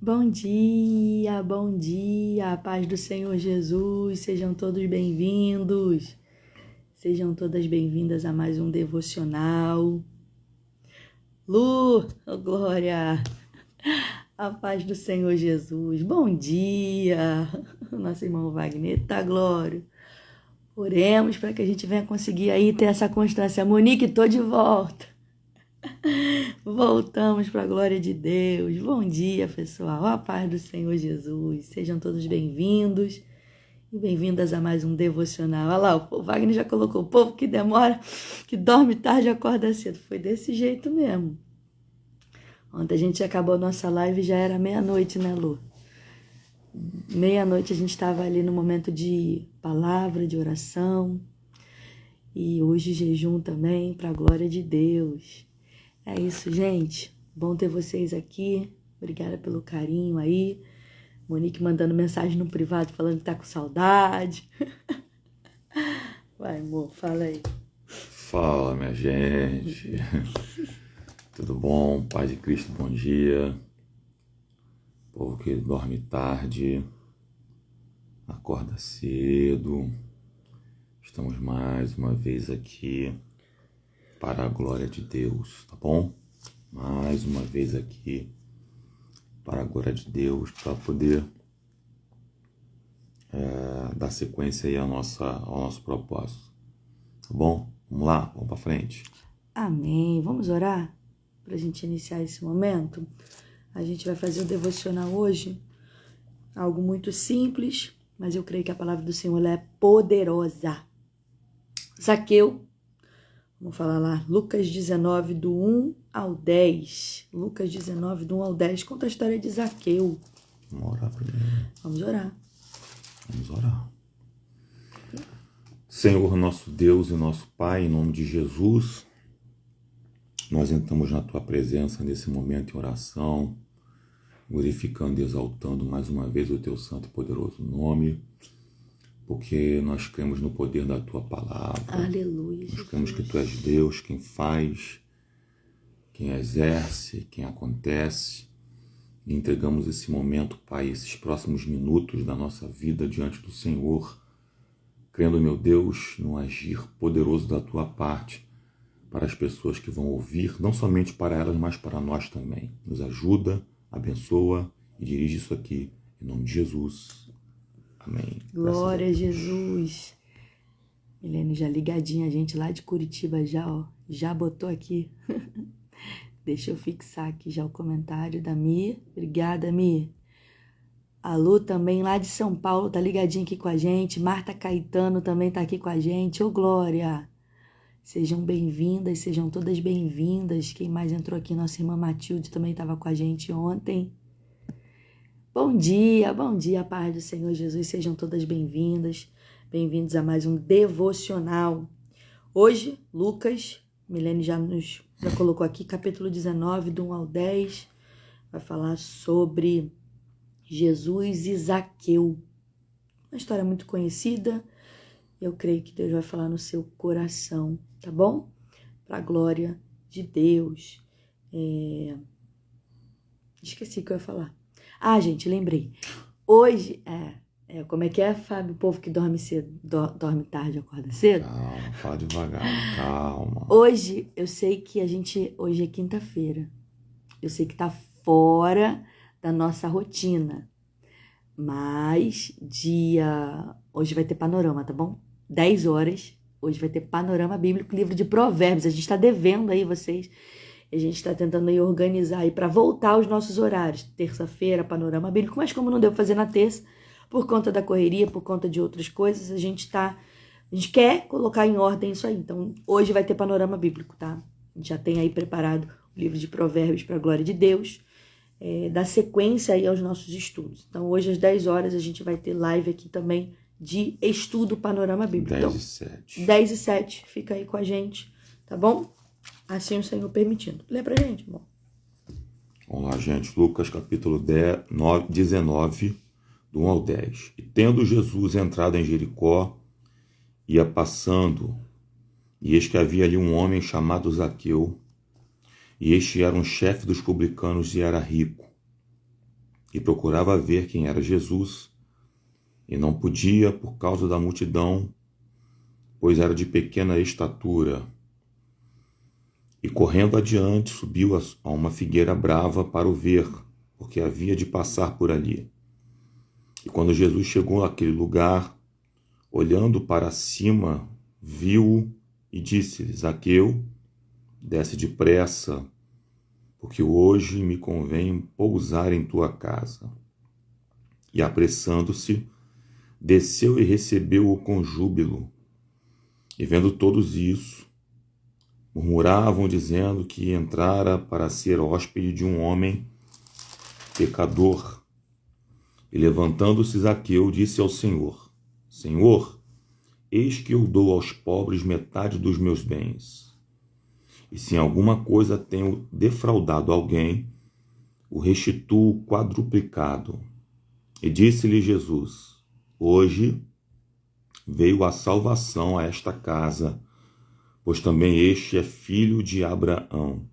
Bom dia, a paz do Senhor Jesus, sejam todos bem-vindos, sejam todas bem-vindas a mais um devocional. Lu, oh glória, a paz do Senhor Jesus, bom dia, nosso irmão Wagner, tá glória. Oremos para que a gente venha conseguir aí ter essa constância. Monique, tô de volta. Voltamos para a glória de Deus. Bom dia, pessoal. A paz do Senhor Jesus. Sejam todos bem-vindos e bem-vindas a mais um devocional. Olha lá, o Wagner já colocou: o povo que demora, que dorme tarde e acorda cedo. Foi desse jeito mesmo. Ontem a gente acabou a nossa live e já era meia-noite, né, Lu? Meia-noite a gente estava ali no momento de palavra, de oração. E hoje jejum também, para a glória de Deus. É isso, gente. Bom ter vocês aqui. Obrigada pelo carinho aí. Monique mandando mensagem no privado falando que tá com saudade. Vai, amor, fala aí. Fala, minha gente. Tudo bom? Paz de Cristo, bom dia. Povo que dorme tarde, acorda cedo. Estamos mais uma vez aqui para a glória de Deus, tá bom? Mais uma vez aqui para a glória de Deus, para poder dar sequência aí ao nosso propósito, tá bom? Vamos lá, vamos para frente. Amém. Vamos orar para a gente iniciar esse momento? A gente vai fazer o devocional hoje, algo muito simples, mas eu creio que a palavra do Senhor ela é poderosa. Zaqueu, vamos falar lá, Lucas 19, do 1 ao 10. Lucas 19, do 1 ao 10, conta a história de Zaqueu. Vamos orar primeiro. Vamos orar. Vamos orar. Senhor, nosso Deus e nosso Pai, em nome de Jesus, nós entramos na Tua presença nesse momento em oração, glorificando e exaltando mais uma vez o Teu santo e poderoso nome, porque nós cremos no poder da Tua palavra. Aleluia. Nós cremos que Tu és Deus, quem faz, quem exerce, quem acontece. E entregamos esse momento, Pai, esses próximos minutos da nossa vida diante do Senhor, crendo, meu Deus, no agir poderoso da Tua parte para as pessoas que vão ouvir, não somente para elas, mas para nós também. Nos ajuda, abençoa e dirige isso aqui, em nome de Jesus. Amém. Glória a Jesus. Milene já ligadinha, a gente lá de Curitiba já botou aqui. Deixa eu fixar aqui já o comentário da Mi. Obrigada, Mi. A Lu também lá de São Paulo tá ligadinha aqui com a gente. Marta Caetano também tá aqui com a gente. Ô, Glória! Sejam bem-vindas, sejam todas bem-vindas. Quem mais entrou aqui? Nossa irmã Matilde também estava com a gente ontem. Bom dia, paz do Senhor Jesus. Sejam todas bem-vindas. Bem-vindos a mais um devocional. Hoje, Lucas, Milene já colocou aqui, capítulo 19, do 1 ao 10. Vai falar sobre Jesus e Zaqueu. Uma história muito conhecida. Eu creio que Deus vai falar no seu coração, tá bom? Para a glória de Deus. Esqueci o que eu ia falar. Ah, gente, lembrei. Hoje, como é que é, Fábio? O povo que dorme cedo, dorme tarde, acorda cedo? Calma, fala devagar, calma. Hoje, eu sei que hoje é quinta-feira. Eu sei que tá fora da nossa rotina. Mas hoje vai ter panorama, tá bom? 10 horas, hoje vai ter panorama bíblico, livro de Provérbios. A gente está devendo aí vocês. A gente está tentando aí organizar aí para voltar aos nossos horários. Terça-feira, panorama bíblico, mas como não deu pra fazer na terça, por conta da correria, por conta de outras coisas, a gente quer colocar em ordem isso aí. Então, hoje vai ter panorama bíblico, tá? A gente já tem aí preparado o livro de Provérbios para a glória de Deus. Dar sequência aí aos nossos estudos. Então, hoje às 10 horas a gente vai ter live aqui também de estudo panorama bíblico. 10 então, e 7. 10 e 7, fica aí com a gente, tá bom? Assim o Senhor permitindo. Lê pra gente, irmão. Vamos lá, gente. Lucas capítulo 19, do 1 ao 10. E tendo Jesus entrado em Jericó, ia passando, e eis que havia ali um homem chamado Zaqueu, e este era um chefe dos publicanos e era rico. e procurava ver quem era Jesus, e não podia por causa da multidão, pois era de pequena estatura. E correndo adiante, subiu a uma figueira brava para o ver, porque havia de passar por ali. E quando Jesus chegou àquele lugar, olhando para cima, viu-o e disse-lhe: Zaqueu, desce depressa, porque hoje me convém pousar em tua casa. E apressando-se, desceu e recebeu-o com júbilo. E vendo todos isso, murmuravam, dizendo que entrara para ser hóspede de um homem pecador. E levantando-se Zaqueu, disse ao Senhor: Senhor, eis que eu dou aos pobres metade dos meus bens. E se em alguma coisa tenho defraudado alguém, o restituo quadruplicado. E disse-lhe Jesus: Hoje veio a salvação a esta casa, pois também este é filho de Abraão,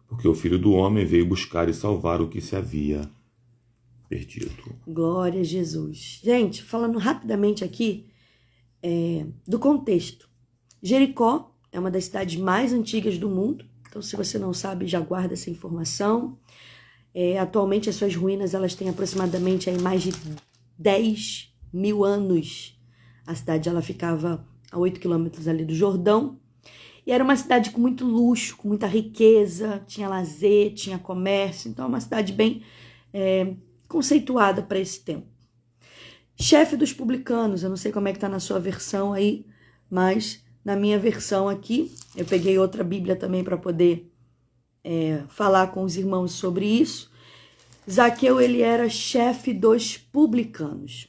porque o Filho do Homem veio buscar e salvar o que se havia perdido. Glória a Jesus. Gente, falando rapidamente aqui do contexto. Jericó é uma das cidades mais antigas do mundo, então se você não sabe, já guarda essa informação. Atualmente as suas ruínas elas têm aproximadamente aí mais de 10 mil anos. A cidade ela ficava a 8 quilômetros ali do Jordão. E era uma cidade com muito luxo, com muita riqueza, tinha lazer, tinha comércio. Então é uma cidade bem conceituada para esse tempo. Chefe dos publicanos, eu não sei como é que está na sua versão aí, mas na minha versão aqui, eu peguei outra Bíblia também para poder falar com os irmãos sobre isso. Zaqueu, ele era chefe dos publicanos.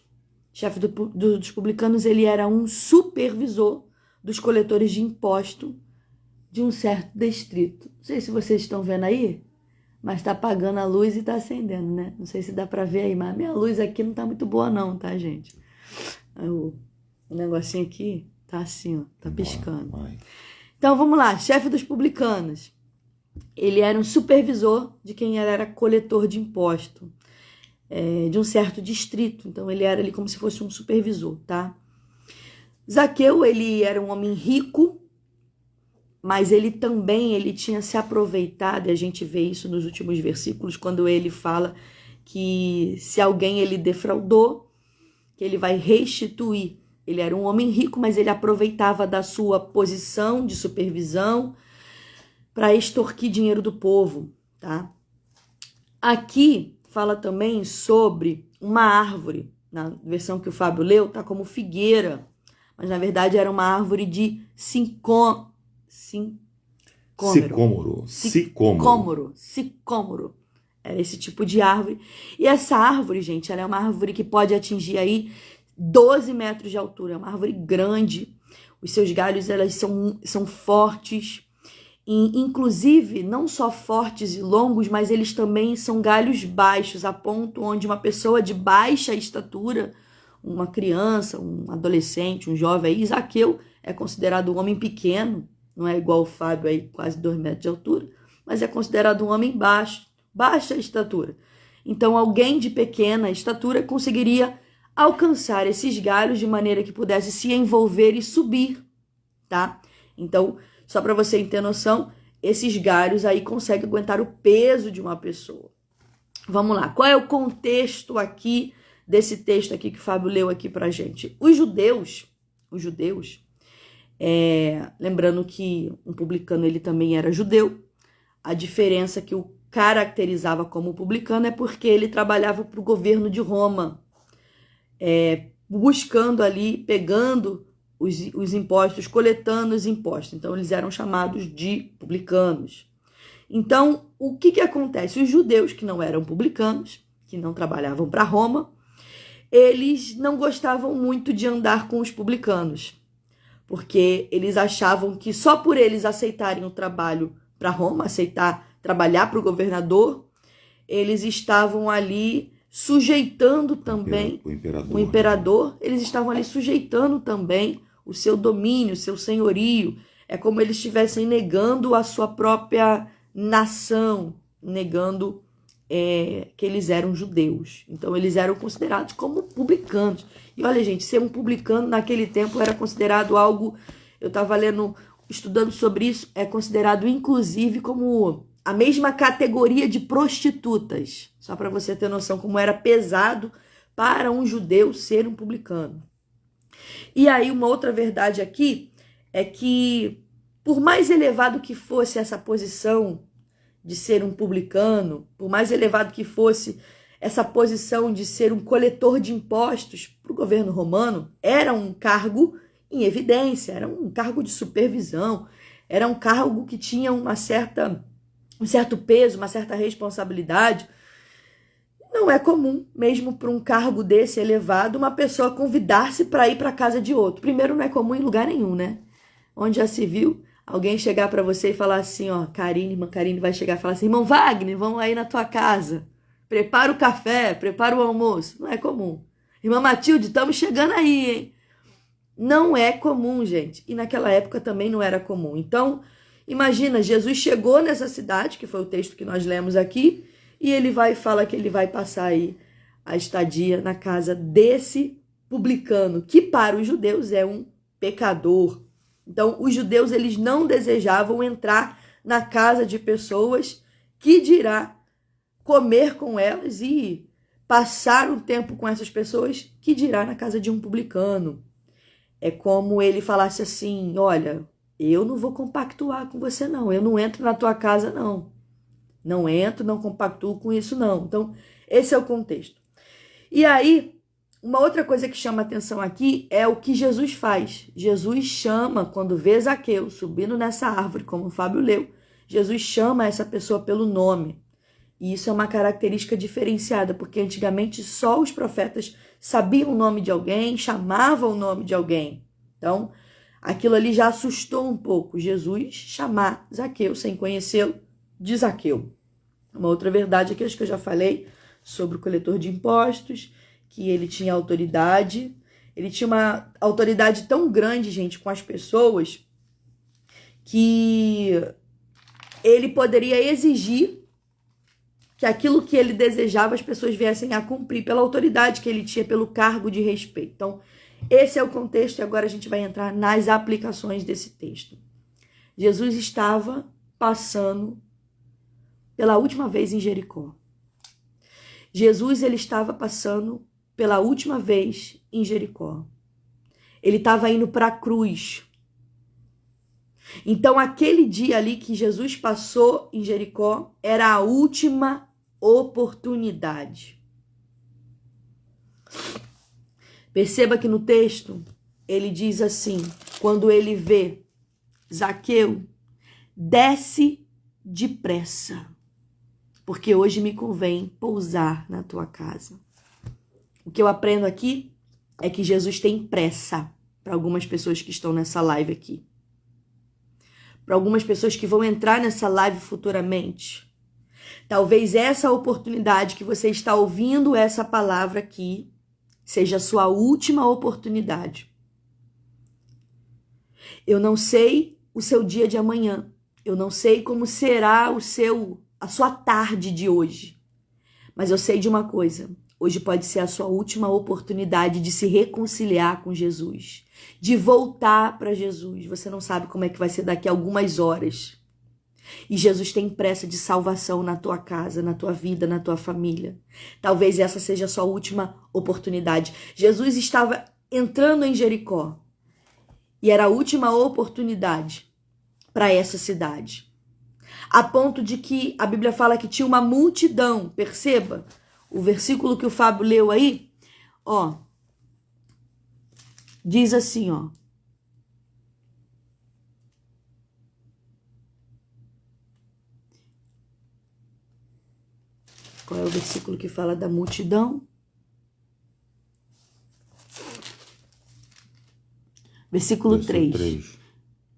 Chefe dos publicanos, ele era um supervisor dos coletores de imposto de um certo distrito. Não sei se vocês estão vendo aí, mas está apagando a luz e está acendendo, né? Não sei se dá para ver aí, mas a minha luz aqui não está muito boa não, tá, gente? O negocinho aqui tá assim, ó, tá piscando. Então, vamos lá. Chefe dos publicanos. Ele era um supervisor de quem era coletor de imposto de um certo distrito. Então, ele era ali como se fosse um supervisor, tá? Zaqueu, ele era um homem rico, mas ele tinha se aproveitado, e a gente vê isso nos últimos versículos, quando ele fala que se alguém ele defraudou, que ele vai restituir. Ele era um homem rico, mas ele aproveitava da sua posição de supervisão para extorquir dinheiro do povo, tá? Aqui fala também sobre uma árvore. Na versão que o Fábio leu, tá como figueira, mas na verdade era uma árvore de sicômoro. Era esse tipo de árvore. E essa árvore, gente, ela é uma árvore que pode atingir aí 12 metros de altura. É uma árvore grande. Os seus galhos elas são fortes. E, inclusive, não só fortes e longos, mas eles também são galhos baixos, a ponto onde uma pessoa de baixa estatura, uma criança, um adolescente, um jovem, aí, Zaqueu é considerado um homem pequeno, não é igual o Fábio, aí, quase 2 metros de altura, mas é considerado um homem baixo, baixa estatura. Então, alguém de pequena estatura conseguiria alcançar esses galhos de maneira que pudesse se envolver e subir, tá? Então, só para você ter noção, esses galhos aí conseguem aguentar o peso de uma pessoa. Vamos lá, qual é o contexto aqui desse texto aqui que o Fábio leu aqui pra gente? Os judeus, lembrando que um publicano ele também era judeu, a diferença que o caracterizava como publicano é porque ele trabalhava para o governo de Roma, buscando ali, pegando os impostos, coletando os impostos. Então, eles eram chamados de publicanos. Então, o que acontece? Os judeus que não eram publicanos, que não trabalhavam para Roma, eles não gostavam muito de andar com os publicanos, porque eles achavam que só por eles aceitarem o trabalho para Roma, aceitar trabalhar para o governador, eles estavam ali sujeitando também o imperador, eles estavam ali sujeitando também o seu domínio, o seu senhorio. É como eles estivessem negando a sua própria nação, negando que eles eram judeus. Então, eles eram considerados como publicanos. E olha, gente, ser um publicano naquele tempo era considerado algo... Eu estava estudando sobre isso, é considerado, inclusive, como a mesma categoria de prostitutas. Só para você ter noção como era pesado para um judeu ser um publicano. E aí, uma outra verdade aqui é que, por mais elevado que fosse essa posição de ser um publicano, por mais elevado que fosse essa posição de ser um coletor de impostos para o governo romano, era um cargo em evidência, era um cargo de supervisão, era um cargo que tinha um certo peso, uma certa responsabilidade. Não é comum, mesmo para um cargo desse elevado, uma pessoa convidar-se para ir para a casa de outro. Primeiro, não é comum em lugar nenhum, né? Onde já se viu alguém chegar para você e falar assim, ó, irmã Karine vai chegar e falar assim, irmão Wagner, vamos aí na tua casa, prepara o café, prepara o almoço. Não é comum. Irmã Matilde, estamos chegando aí, hein? Não é comum, gente. E naquela época também não era comum. Então, imagina, Jesus chegou nessa cidade, que foi o texto que nós lemos aqui, e ele fala que ele vai passar aí a estadia na casa desse publicano, que para os judeus é um pecador. Então, os judeus, eles não desejavam entrar na casa de pessoas, que dirá comer com elas e passar um tempo com essas pessoas, que dirá na casa de um publicano. É como ele falasse assim, olha, eu não vou compactuar com você não, eu não entro na tua casa não. Não entro, não compactuo com isso não. Então, esse é o contexto. E aí, uma outra coisa que chama atenção aqui é o que Jesus faz. Jesus chama, quando vê Zaqueu subindo nessa árvore, como o Fábio leu, Jesus chama essa pessoa pelo nome. E isso é uma característica diferenciada, porque antigamente só os profetas sabiam o nome de alguém, chamavam o nome de alguém. Então, aquilo ali já assustou um pouco Jesus chamar Zaqueu, sem conhecê-lo, de Zaqueu. Uma outra verdade aqui, acho que eu já falei sobre o coletor de impostos, que ele tinha autoridade. Ele tinha uma autoridade tão grande, gente, com as pessoas, que ele poderia exigir que aquilo que ele desejava as pessoas viessem a cumprir pela autoridade que ele tinha, pelo cargo de respeito. Então, esse é o contexto e agora a gente vai entrar nas aplicações desse texto. Jesus estava passando pela última vez em Jericó. Jesus, ele estava passando pela última vez em Jericó. Ele estava indo para a cruz. Então, aquele dia ali que Jesus passou em Jericó era a última oportunidade. Perceba que no texto ele diz assim, quando ele vê Zaqueu, desce depressa, porque hoje me convém pousar na tua casa. O que eu aprendo aqui é que Jesus tem pressa para algumas pessoas que estão nessa live aqui. Para algumas pessoas que vão entrar nessa live futuramente. Talvez essa oportunidade que você está ouvindo essa palavra aqui seja a sua última oportunidade. Eu não sei o seu dia de amanhã. Eu não sei como será a sua tarde de hoje. Mas eu sei de uma coisa. Hoje pode ser a sua última oportunidade de se reconciliar com Jesus. De voltar para Jesus. Você não sabe como é que vai ser daqui a algumas horas. E Jesus tem pressa de salvação na tua casa, na tua vida, na tua família. Talvez essa seja a sua última oportunidade. Jesus estava entrando em Jericó. E era a última oportunidade para essa cidade. A ponto de que a Bíblia fala que tinha uma multidão. Perceba o versículo que o Fábio leu aí. Ó, diz assim, ó. Qual é o versículo que fala da multidão? Versículo 3.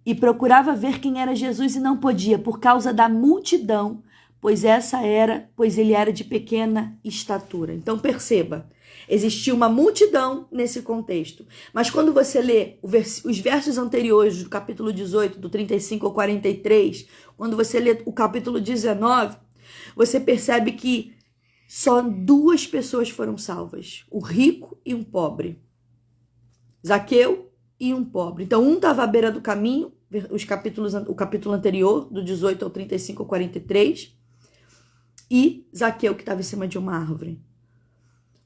E procurava ver quem era Jesus e não podia, por causa da multidão, pois ele era de pequena estatura. Então perceba, existia uma multidão nesse contexto. Mas quando você lê os versos anteriores do capítulo 18, do 35 ao 43, quando você lê o capítulo 19, você percebe que só 2 pessoas foram salvas, o rico e um pobre. Zaqueu e um pobre. Então, um estava à beira do caminho, o capítulo anterior, do 18 ao 35 ao 43, e Zaqueu, que estava em cima de uma árvore.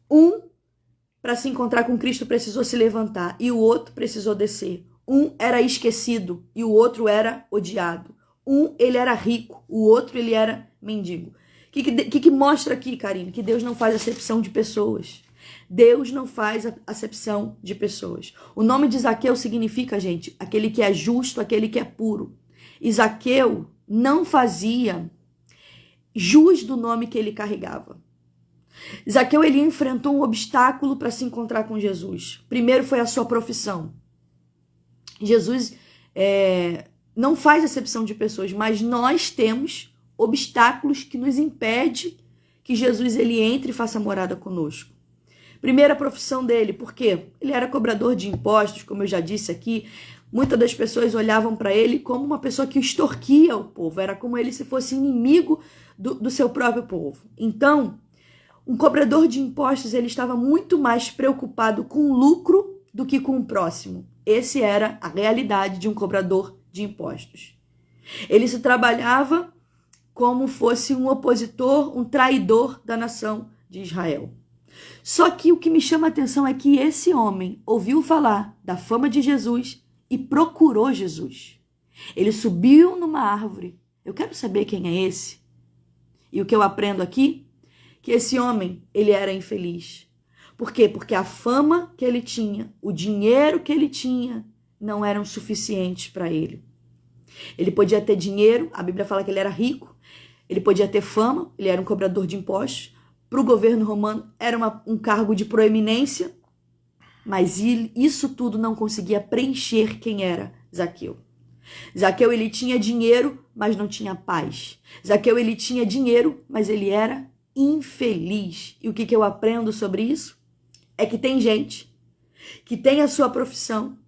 Um, para se encontrar com Cristo, precisou se levantar, e o outro precisou descer. Um era esquecido, e o outro era odiado. Um, ele era rico, o outro, ele era mendigo. O que mostra aqui, Karine? Que Deus não faz acepção de pessoas. Deus não faz acepção de pessoas. O nome de Zaqueu significa, gente, aquele que é justo, aquele que é puro. E Zaqueu não fazia jus do nome que ele carregava. Zaqueu, ele enfrentou um obstáculo para se encontrar com Jesus. Primeiro foi a sua profissão. Jesus não faz acepção de pessoas, mas nós temos obstáculos que nos impedem que Jesus ele entre e faça morada conosco. Primeira profissão dele, por quê? Ele era cobrador de impostos, como eu já disse aqui. Muitas das pessoas olhavam para ele como uma pessoa que extorquia o povo. Era como ele se fosse inimigo do seu próprio povo. Então, um cobrador de impostos, ele estava muito mais preocupado com o lucro do que com o próximo. Essa era a realidade de um cobrador de impostos. Ele se trabalhava como fosse um opositor, um traidor da nação de Israel. Só que o que me chama a atenção é que esse homem ouviu falar da fama de Jesus e procurou Jesus. Ele subiu numa árvore. Eu quero saber quem é esse. E o que eu aprendo aqui? Que esse homem, ele era infeliz. Por quê? Porque a fama que ele tinha, o dinheiro que ele tinha, não eram suficientes para ele. Ele podia ter dinheiro, a Bíblia fala que ele era rico, ele podia ter fama, ele era um cobrador de impostos, para o governo romano era um cargo de proeminência, mas isso tudo não conseguia preencher quem era Zaqueu. Zaqueu, ele tinha dinheiro, mas não tinha paz. Zaqueu, ele tinha dinheiro, mas ele era infeliz. E o que eu aprendo sobre isso? É que tem gente que tem a sua profissão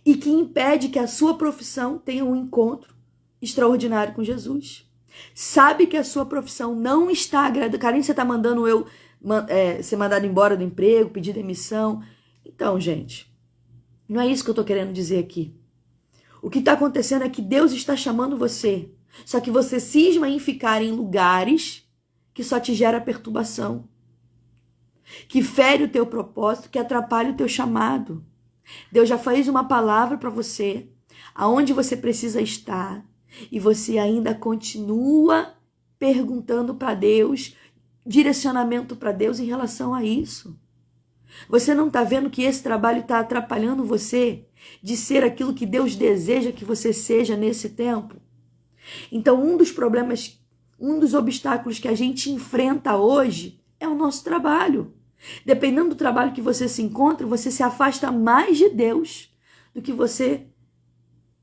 e que impede que a sua profissão tenha um encontro extraordinário com Jesus. Sabe que a sua profissão não está agradando. Karine, você está mandando ser mandado embora do emprego, pedir demissão. Então, gente, não é isso que eu estou querendo dizer aqui. O que está acontecendo é que Deus está chamando você. Só que você cisma em ficar em lugares que só te gera perturbação, que fere o teu propósito, que atrapalha o teu chamado. Deus já fez uma palavra para você, aonde você precisa estar. E você ainda continua perguntando para Deus, direcionamento para Deus em relação a isso. Você não está vendo que esse trabalho está atrapalhando você de ser aquilo que Deus deseja que você seja nesse tempo? Então, um dos problemas, um dos obstáculos que a gente enfrenta hoje é o nosso trabalho. Dependendo do trabalho que você se encontra, você se afasta mais de Deus do que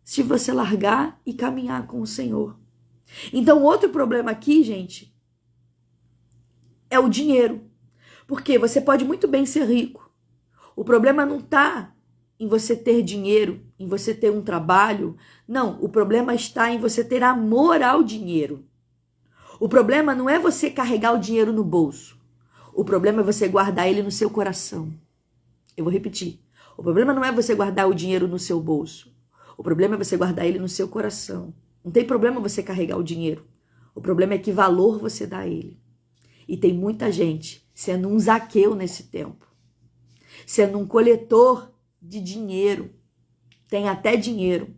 se você largar e caminhar com o Senhor. Então, outro problema aqui, gente, é o dinheiro. Porque você pode muito bem ser rico. O problema não está em você ter dinheiro, em você ter um trabalho. Não, o problema está em você ter amor ao dinheiro. O problema não é você carregar o dinheiro no bolso. O problema é você guardar ele no seu coração. Eu vou repetir. O problema não é você guardar o dinheiro no seu bolso. O problema é você guardar ele no seu coração. Não tem problema você carregar o dinheiro. O problema é que valor você dá a ele. E tem muita gente sendo um Zaqueu nesse tempo. Sendo um coletor de dinheiro. Tem até dinheiro,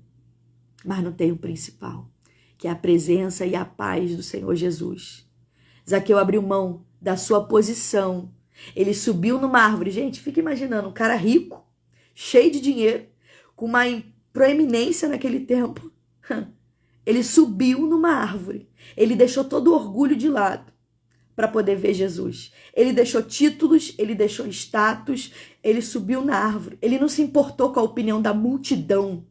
mas não tem o principal, que é a presença e a paz do Senhor Jesus. Zaqueu abriu mão da sua posição. Ele subiu numa árvore. Gente, fica imaginando um cara rico, cheio de dinheiro, com uma proeminência naquele tempo. Ele subiu numa árvore. Ele deixou todo o orgulho de lado para poder ver Jesus. Ele deixou títulos, ele deixou status, ele subiu na árvore. Ele não se importou com a opinião da multidão.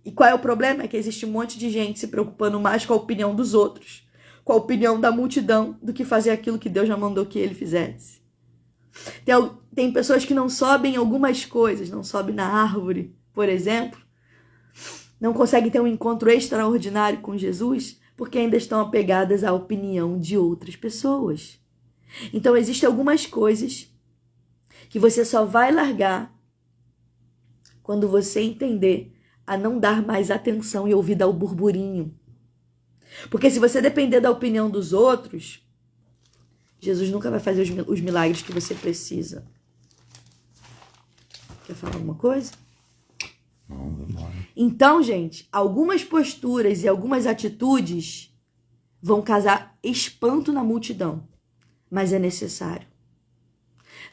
E qual é o problema? É que existe um monte de gente se preocupando mais com a opinião dos outros, com a opinião da multidão, do que fazer aquilo que Deus já mandou que ele fizesse. Tem pessoas que não sobem algumas coisas, não sobem na árvore, por exemplo, não conseguem ter um encontro extraordinário com Jesus, porque ainda estão apegadas à opinião de outras pessoas. Então, existem algumas coisas que você só vai largar quando você entender a não dar mais atenção e ouvir ao burburinho. Porque se você depender da opinião dos outros, Jesus nunca vai fazer os milagres que você precisa. Quer falar alguma coisa? Não, demora. Então, gente, algumas posturas e algumas atitudes vão causar espanto na multidão, mas é necessário.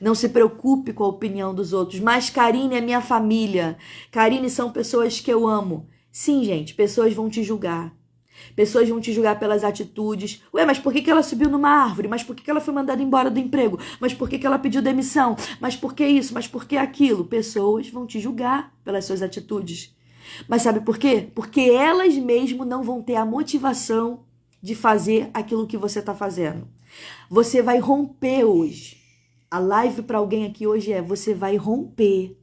Não se preocupe com a opinião dos outros. Mas Karine é minha família. Karine são pessoas que eu amo. Sim, gente, pessoas vão te julgar. Pessoas vão te julgar pelas atitudes. Ué, mas por que ela subiu numa árvore? Mas por que ela foi mandada embora do emprego? Mas por que ela pediu demissão? Mas por que isso? Mas por que aquilo? Pessoas vão te julgar pelas suas atitudes. Mas sabe por quê? Porque elas mesmo não vão ter a motivação de fazer aquilo que você está fazendo. Você vai romper hoje. A live para alguém aqui hoje é: você vai romper.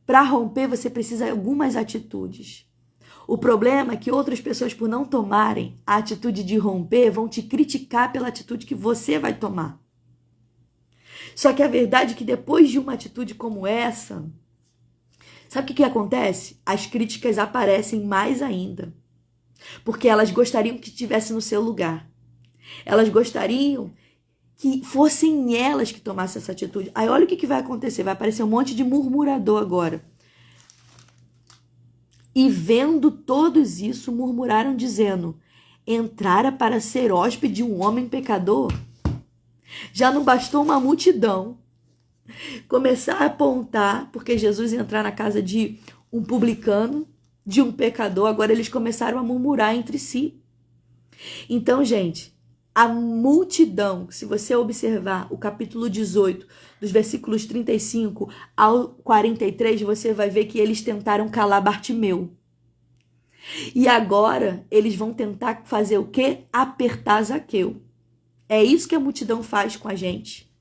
Para romper, você precisa de algumas atitudes. O problema é que outras pessoas, por não tomarem a atitude de romper, vão te criticar pela atitude que você vai tomar. Só que a verdade é que depois de uma atitude como essa, sabe o que acontece? As críticas aparecem mais ainda. Porque elas gostariam que estivesse no seu lugar. Elas gostariam que fossem elas que tomassem essa atitude. Aí olha o que vai acontecer. Vai aparecer um monte de murmurador agora. E vendo todos isso, murmuraram dizendo: entrara para ser hóspede de um homem pecador? Já não bastou uma multidão começar a apontar, porque Jesus ia entrar na casa de um publicano, de um pecador, agora eles começaram a murmurar entre si. Então, gente, a multidão, se você observar o capítulo 18, dos versículos 35 ao 43, você vai ver que eles tentaram calar Bartimeu. E agora eles vão tentar fazer o quê? Apertar Zaqueu. É isso que a multidão faz com a gente.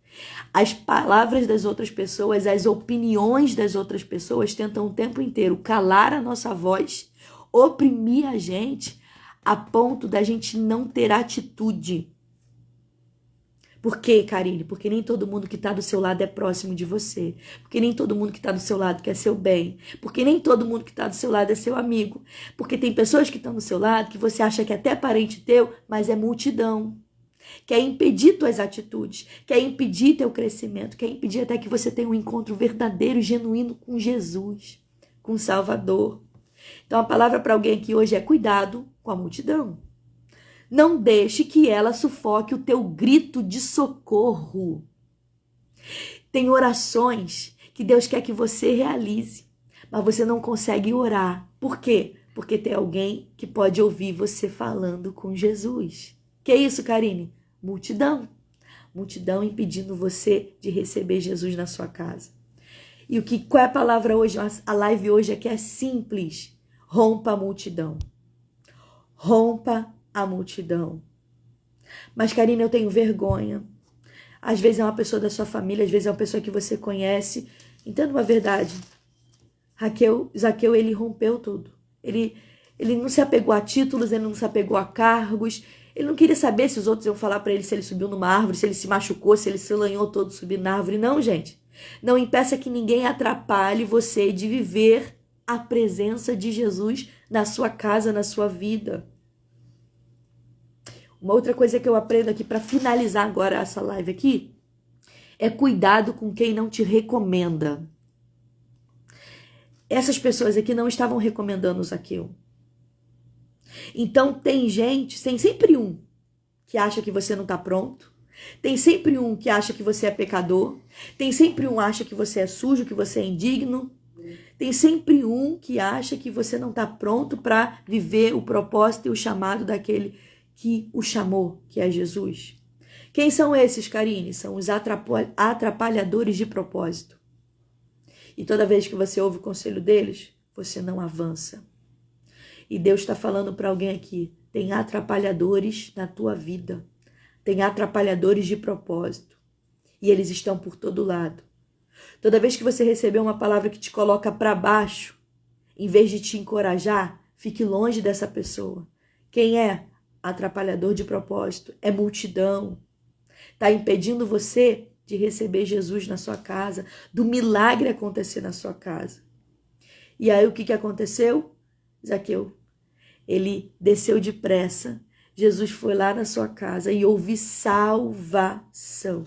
As palavras das outras pessoas, as opiniões das outras pessoas tentam o tempo inteiro calar a nossa voz, oprimir a gente, a ponto da gente não ter atitude. Por quê, Karine? Porque nem todo mundo que está do seu lado é próximo de você. Porque nem todo mundo que está do seu lado quer seu bem. Porque nem todo mundo que está do seu lado é seu amigo. Porque tem pessoas que estão do seu lado que você acha que é até parente teu, mas é multidão. Quer impedir tuas atitudes, quer impedir teu crescimento, quer impedir até que você tenha um encontro verdadeiro, genuíno com Jesus, com o Salvador. Então a palavra para alguém aqui hoje é: cuidado com a multidão. Não deixe que ela sufoque o teu grito de socorro. Tem orações que Deus quer que você realize, mas você não consegue orar. Por quê? Porque tem alguém que pode ouvir você falando com Jesus. Que é isso, Karine? Multidão. Multidão impedindo você de receber Jesus na sua casa. E qual é a palavra hoje? A live hoje aqui é simples. Rompa a multidão. Rompa a multidão. Mas, Karine, eu tenho vergonha. Às vezes é uma pessoa da sua família, às vezes é uma pessoa que você conhece. Entenda uma verdade. Zaqueu, ele rompeu tudo. Ele não se apegou a títulos, ele não se apegou a cargos. Ele não queria saber se os outros iam falar para ele se ele subiu numa árvore, se ele se machucou, se ele se lanhou todo subindo na árvore. Não, gente. Não impeça que ninguém atrapalhe você de viver a presença de Jesus na sua casa, na sua vida. Uma outra coisa que eu aprendo aqui para finalizar agora essa live aqui é cuidado com quem não te recomenda. Essas pessoas aqui não estavam recomendando o Zaqueu. Então tem sempre um que acha que você não está pronto. Tem sempre um que acha que você é pecador. Tem sempre um que acha que você é sujo, que você é indigno. Tem sempre um que acha que você não está pronto para viver o propósito e o chamado daquele que o chamou, que é Jesus. Quem são esses, Karine? São os atrapalhadores de propósito. E toda vez que você ouve o conselho deles, você não avança. E Deus está falando para alguém aqui: tem atrapalhadores na tua vida. Tem atrapalhadores de propósito. E eles estão por todo lado. Toda vez que você receber uma palavra que te coloca para baixo, em vez de te encorajar, fique longe dessa pessoa. Quem é atrapalhador de propósito? É multidão. está impedindo você de receber Jesus na sua casa, do milagre acontecer na sua casa. E aí o que aconteceu? Zaqueu, ele desceu depressa. Jesus foi lá na sua casa e houve salvação.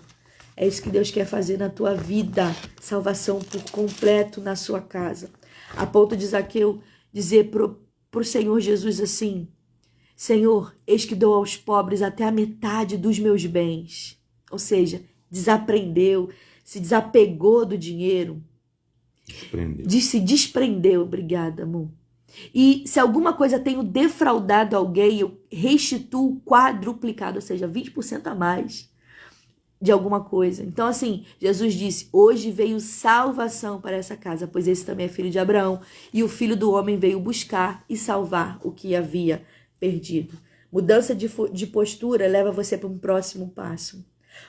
É isso que Deus quer fazer na tua vida. Salvação por completo na sua casa. A ponto de Zaqueu dizer pro Senhor Jesus assim: Senhor, eis que dou aos pobres até a metade dos meus bens. Ou seja, desaprendeu, se desapegou do dinheiro. Se desprendeu. Obrigada, amor. E se alguma coisa tenho defraudado alguém, eu restituo quadruplicado, ou seja, 20% a mais de alguma coisa. Então, assim, Jesus disse: hoje veio salvação para essa casa, pois esse também é filho de Abraão, e o Filho do Homem veio buscar e salvar o que havia perdido. Mudança de postura leva você para um próximo passo.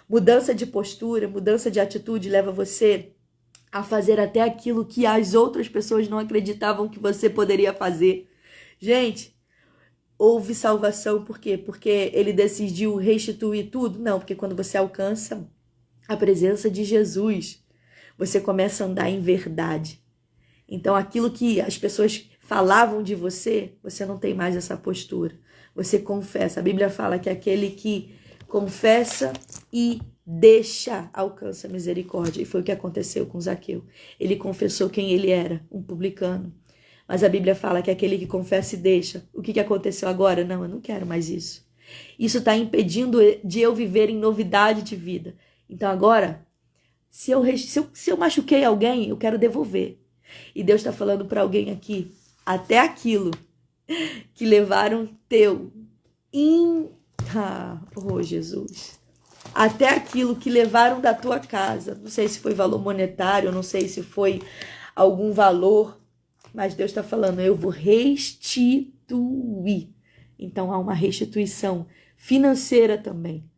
Mudança de postura, mudança de atitude leva você a fazer até aquilo que as outras pessoas não acreditavam que você poderia fazer. Gente, houve salvação por quê? Porque ele decidiu restituir tudo? Não, porque quando você alcança a presença de Jesus, você começa a andar em verdade. Então, aquilo que as pessoas falavam de você, você não tem mais essa postura. Você confessa. A Bíblia fala que aquele que confessa e deixa alcança misericórdia. E foi o que aconteceu com Zaqueu. Ele confessou quem ele era, um publicano. Mas a Bíblia fala que aquele que confessa e deixa. O que aconteceu agora? Não, eu não quero mais isso. Isso está impedindo de eu viver em novidade de vida. Então agora, se eu machuquei alguém, eu quero devolver. E Deus está falando para alguém aqui: até aquilo que levaram oh, Jesus. Até aquilo que levaram da tua casa. Não sei se foi valor monetário, não sei se foi algum valor, mas Deus está falando: eu vou restituir. Então há uma restituição financeira também.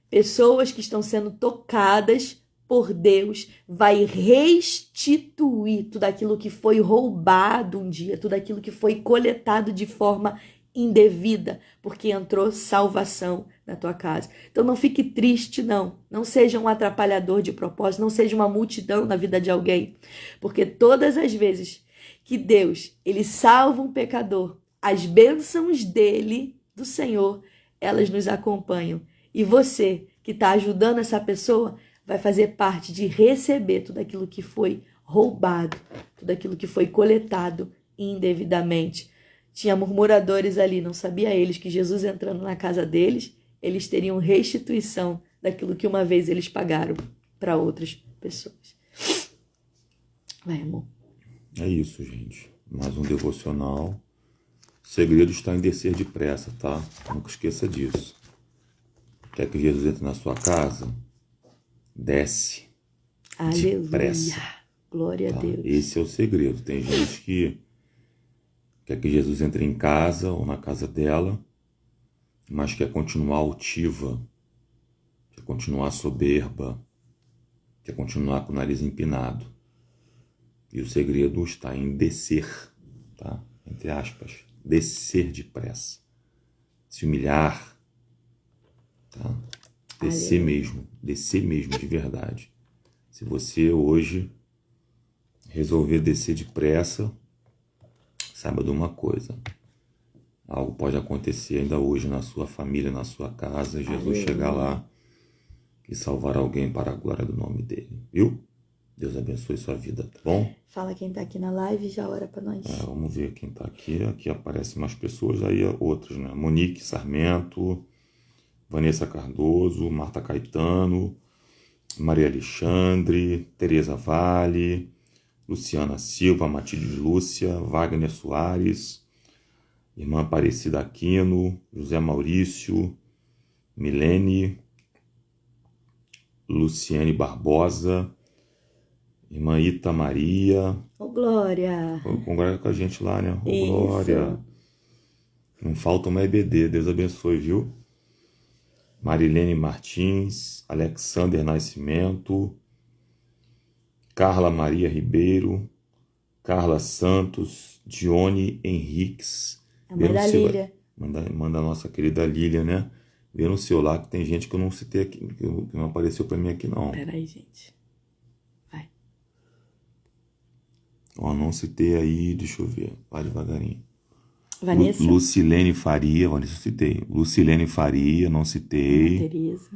Pessoas que estão sendo tocadas por Deus vai restituir tudo aquilo que foi roubado um dia, tudo aquilo que foi coletado de forma indevida, porque entrou salvação na tua casa. Então não fique triste, não seja um atrapalhador de propósito, não seja uma multidão na vida de alguém, porque todas as vezes que Deus, ele salva um pecador, as bênçãos dele, do Senhor, elas nos acompanham, e você que está ajudando essa pessoa vai fazer parte de receber tudo aquilo que foi roubado, tudo aquilo que foi coletado indevidamente. Tinha murmuradores ali, não sabia eles que Jesus entrando na casa deles, eles teriam restituição daquilo que uma vez eles pagaram para outras pessoas. Vai, amor. É isso, gente. Mais um devocional. O segredo está em descer depressa, tá? Nunca esqueça disso. Quer que Jesus entre na sua casa? Desce. Aleluia. Depressa. Glória a Deus. Esse é o segredo. Tem gente que quer que Jesus entre em casa ou na casa dela, mas quer continuar altiva, quer continuar soberba, quer continuar com o nariz empinado. E o segredo está em descer, tá? Entre aspas, descer depressa, se humilhar, tá? Descer mesmo de verdade. Se você hoje resolver descer depressa, saiba de uma coisa: algo pode acontecer ainda hoje na sua família, na sua casa. Jesus chegar lá e salvar alguém para a glória do nome dele, viu? Deus abençoe sua vida, tá bom? Fala quem tá aqui na live e já ora pra nós. Vamos ver quem tá aqui. Aqui aparecem mais pessoas, aí outras, né? Monique Sarmento, Vanessa Cardoso, Marta Caetano, Maria Alexandre, Tereza Vale, Luciana Silva, Matilde Lúcia, Wagner Soares, Irmã Aparecida Aquino, José Maurício, Milene, Luciane Barbosa, Irmã Ita Maria. Ô, Glória! Congrega com a gente lá, né? Ô, Glória! Não falta uma EBD, Deus abençoe, viu? Marilene Martins, Alexander Nascimento, Carla Maria Ribeiro, Carla Santos, Dione Henriques. A mãe da Lília. Manda a nossa querida Lília, né? Vê no seu lá que tem gente que eu não citei aqui, que não apareceu pra mim aqui, não. Pera aí, gente. Vai. Ó, não citei aí, deixa eu ver. Vai devagarinho. Vanessa. Lucilene Faria, Vanessa eu citei. Lucilene Faria, não Ana citei. Tereza.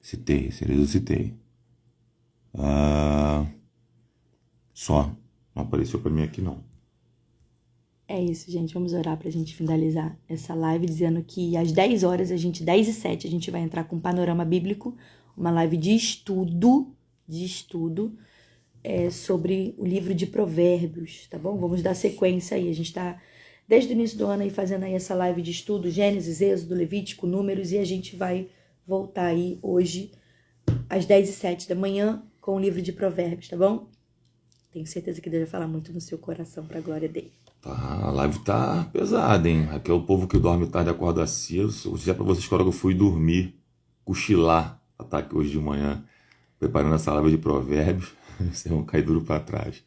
Citei, Tereza eu citei. Só. Não apareceu pra mim aqui, não. É isso, gente. Vamos orar pra gente finalizar essa live dizendo que às 10 horas, 10h07, a gente vai entrar com um panorama bíblico, uma live de estudo sobre o livro de Provérbios, tá bom? Vamos dar sequência aí. A gente tá desde o início do ano aí fazendo aí essa live de estudo, Gênesis, Êxodo, Levítico, Números, e a gente vai voltar aí hoje às 10h07 da manhã com o livro de Provérbios, tá bom? Tenho certeza que Deus vai falar muito no seu coração pra glória dele. Tá, a live tá pesada, hein? Aqui é o povo que dorme tarde e acorda cedo. Vou dizer pra vocês que a hora que eu fui dormir, cochilar, tá aqui hoje de manhã, preparando essa live de Provérbios, vocês vão cair duro pra trás.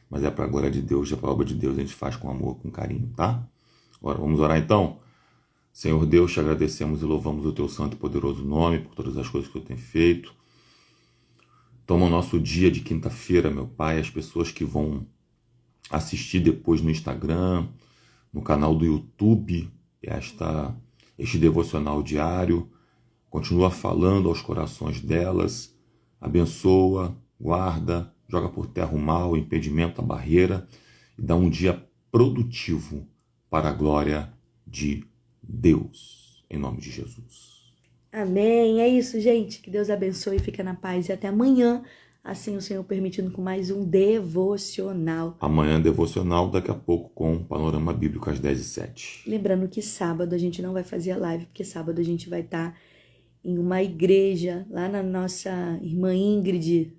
Mas é pra glória de Deus, é pra obra de Deus, a gente faz com amor, com carinho, tá? Agora, vamos orar então? Senhor Deus, te agradecemos e louvamos o teu santo e poderoso nome por todas as coisas que eu tenho feito. Toma o nosso dia de quinta-feira, meu Pai, as pessoas que vão assistir depois no Instagram, no canal do YouTube, este devocional diário. Continua falando aos corações delas, abençoa, guarda, joga por terra o mal, o impedimento, a barreira, e dá um dia produtivo para a glória de Deus, em nome de Jesus. Amém. É isso, gente. Que Deus abençoe, fica na paz e até amanhã, assim o Senhor permitindo, com mais um devocional. Amanhã devocional, daqui a pouco com Panorama Bíblico às 10h07. Lembrando que sábado a gente não vai fazer a live, porque sábado a gente vai estar em uma igreja, lá na nossa irmã Ingrid,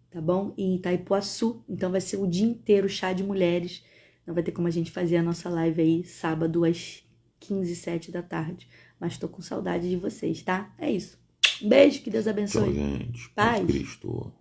tá bom? Em Itaipuaçu. Então vai ser o dia inteiro chá de mulheres. Não vai ter como a gente fazer a nossa live aí sábado às 15h07 da tarde. Mas tô com saudade de vocês, tá? É isso. Um beijo, que Deus abençoe. Tchau, gente. Paz. Cristo.